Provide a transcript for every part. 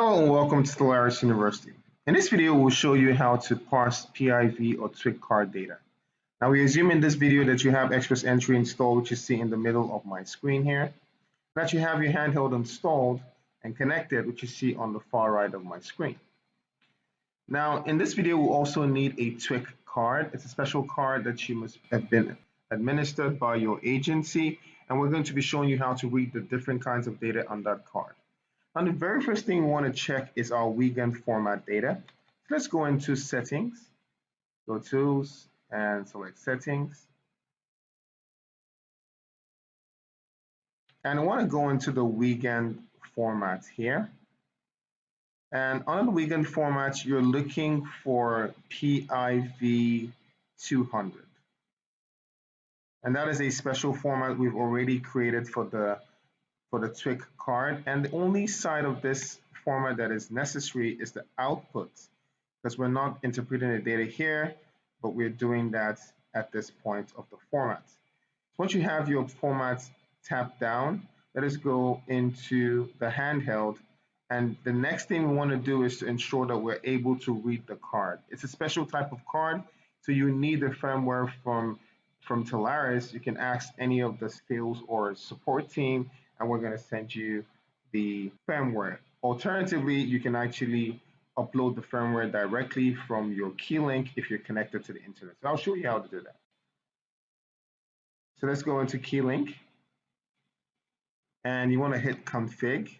Hello and welcome to Casi-rusco University. In this video, we'll show you how to parse PIV or TWIC card data. Now, we assume in this video that you have XPressEntry installed, which you see in the middle of my screen here, that you have your handheld installed and connected, which you see on the far right of my screen. Now, in this video, we'll also need a TWIC card. It's a special card that you must have been administered by your agency, and we're going to be showing you how to read the different kinds of data on that card. And the very first thing we want to check is our weekend format data. So let's go into settings, go tools, and select settings. And I want to go into the weekend format here. And on the weekend format, you're looking for PIV 200. And that is a special format we've already created for the TWIC card, and the only side of this format that is necessary is the output, because we're not interpreting the data here, but we're doing that at this point of the format. Once you have your format tapped down, let us go into the handheld, and the next thing we want to do is to ensure that we're able to read the card. It's a special type of card, so you need the firmware from TWIC. You can ask any of the sales or support team, and we're going to send you the firmware. Alternatively, you can actually upload the firmware directly from your Keylink if you're connected to the internet. So I'll show you how to do that. So let's go into Keylink, and you want to hit config.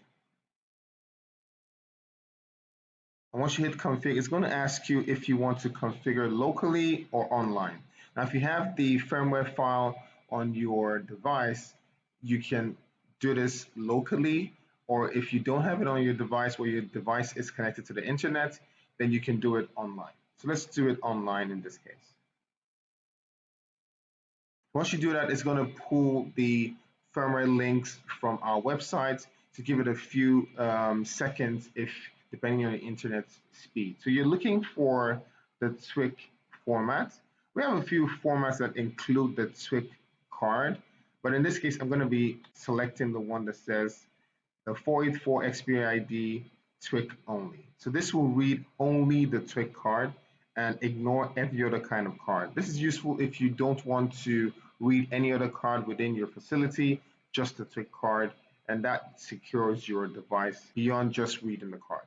And once you hit config, it's going to ask you if you want to configure locally or online. Now, if you have the firmware file on your device, you can do this locally, or if you don't have it on your device where your device is connected to the internet, then you can do it online. So let's do it online in this case. Once you do that, it's going to pull the firmware links from our website to give it a few seconds depending on the internet speed. So you're looking for the TWIC format. We have a few formats that include the TWIC card, but in this case, I'm going to be selecting the one that says the 484 XPI ID TWIC only. So this will read only the TWIC card and ignore every other kind of card. This is useful if you don't want to read any other card within your facility, just the TWIC card, and that secures your device beyond just reading the card.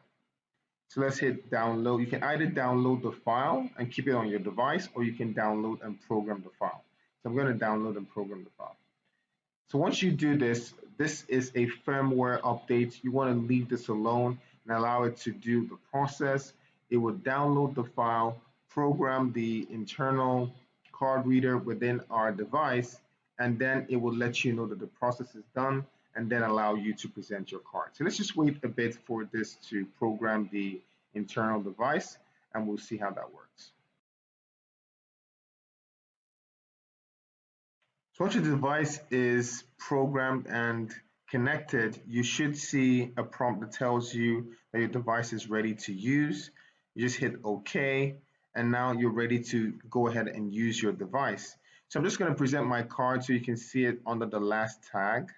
So let's hit download. You can either download the file and keep it on your device, or you can download and program the file. So I'm going to download and program the file. So once you do this, this is a firmware update. You want to leave this alone and allow it to do the process. It will download the file, program the internal card reader within our device, and then it will let you know that the process is done and then allow you to present your card. So let's just wait a bit for this to program the internal device, and we'll see how that works. So once your device is programmed and connected, you should see a prompt that tells you that your device is ready to use. You just hit OK, and now you're ready to go ahead and use your device. So I'm just going to present my card so you can see it under the last tag.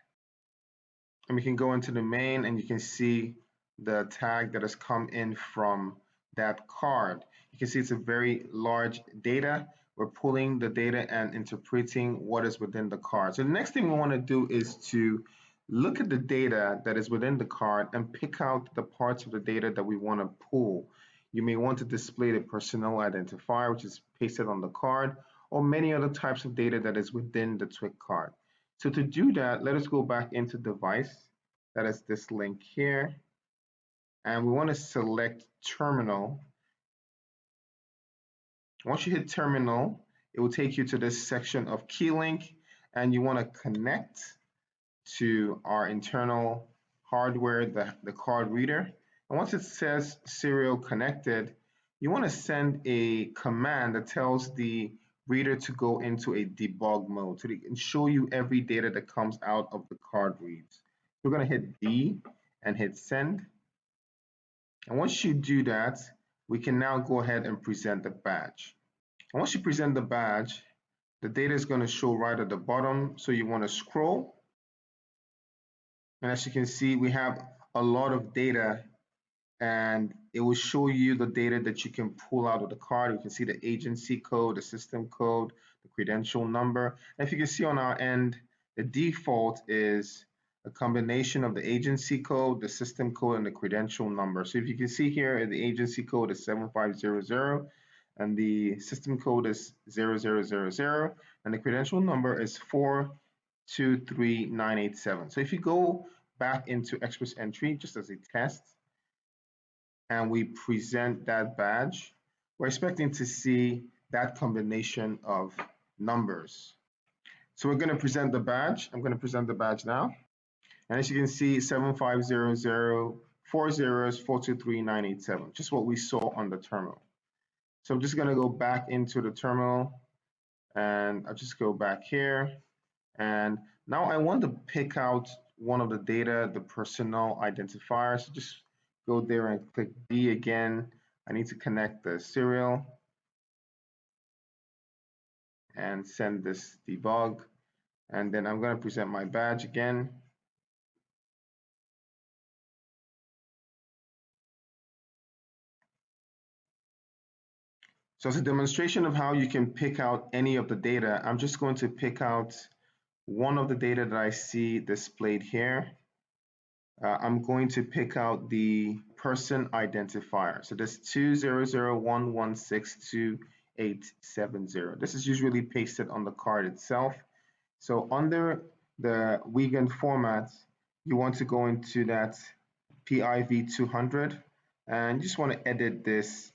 And we can go into the main, and you can see the tag that has come in from that card. You can see it's a very large data. We're pulling the data and interpreting what is within the card. So the next thing we want to do is to look at the data that is within the card and pick out the parts of the data that we want to pull. You may want to display the personnel identifier, which is pasted on the card, or many other types of data that is within the TWIC card. So to do that, let us go back into device. That is this link here. And we want to select terminal. Once you hit terminal, it will take you to this section of Keylink, and you want to connect to our internal hardware, the card reader. And once it says serial connected, you want to send a command that tells the reader to go into a debug mode so they can show you every data that comes out of the card reads. We're going to hit D and hit send. And once you do that, we can now go ahead and present the badge. And once you present the badge, the data is going to show right at the bottom. So you want to scroll. And as you can see, we have a lot of data and it will show you the data that you can pull out of the card. You can see the agency code, the system code, the credential number. And if you can see on our end, the default is a combination of the agency code, the system code, and the credential number. So if you can see here, the agency code is 7500, and the system code is 0000, and the credential number is 423987. So if you go back into XPressEntry just as a test, and we present that badge, we're expecting to see that combination of numbers. So we're going to present the badge. I'm going to present the badge now. And as you can see, 7500, 4 zeros, 423987, just what we saw on the terminal. So I'm just going to go back into the terminal, and I'll just go back here. And now I want to pick out one of the data, the personal identifier. So just go there and click D again. I need to connect the serial and send this debug. And then I'm going to present my badge again. So as a demonstration of how you can pick out any of the data, I'm just going to pick out one of the data that I see displayed here. I'm going to pick out the person identifier. So this 200116280. This is usually pasted on the card itself. So under the Wiegand format, you want to go into that PIV 200, and you just want to edit this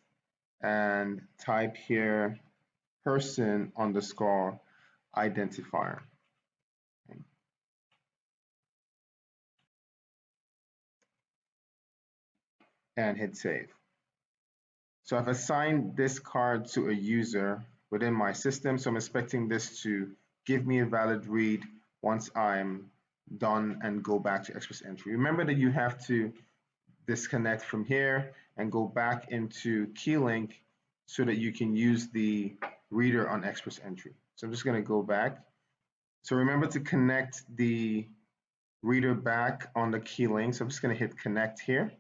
and type here person underscore identifier. And hit save. So I've assigned this card to a user within my system. So I'm expecting this to give me a valid read once I'm done and go back to XPressEntry. Remember that you have to disconnect from here and go back into Keylink so that you can use the reader on XPressEntry. So I'm just going to go back. So remember to connect the reader back on the Keylink. So I'm just going to hit connect here.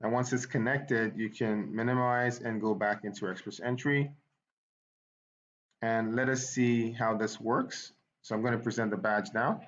And once it's connected, you can minimize and go back into XPressEntry. And let us see how this works. So I'm going to present the badge now.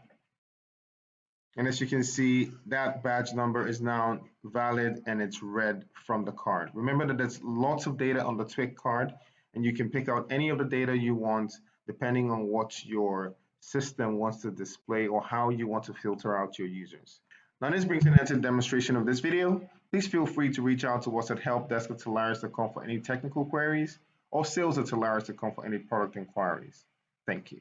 And as you can see, that badge number is now valid and it's read from the card. Remember that there's lots of data on the TWIC card, and you can pick out any of the data you want depending on what your system wants to display or how you want to filter out your users. Now this brings an end to the demonstration of this video. Please feel free to reach out to us at helpdesk@Talaris.com for any technical queries, or sales@Talaris.com for any product inquiries. Thank you.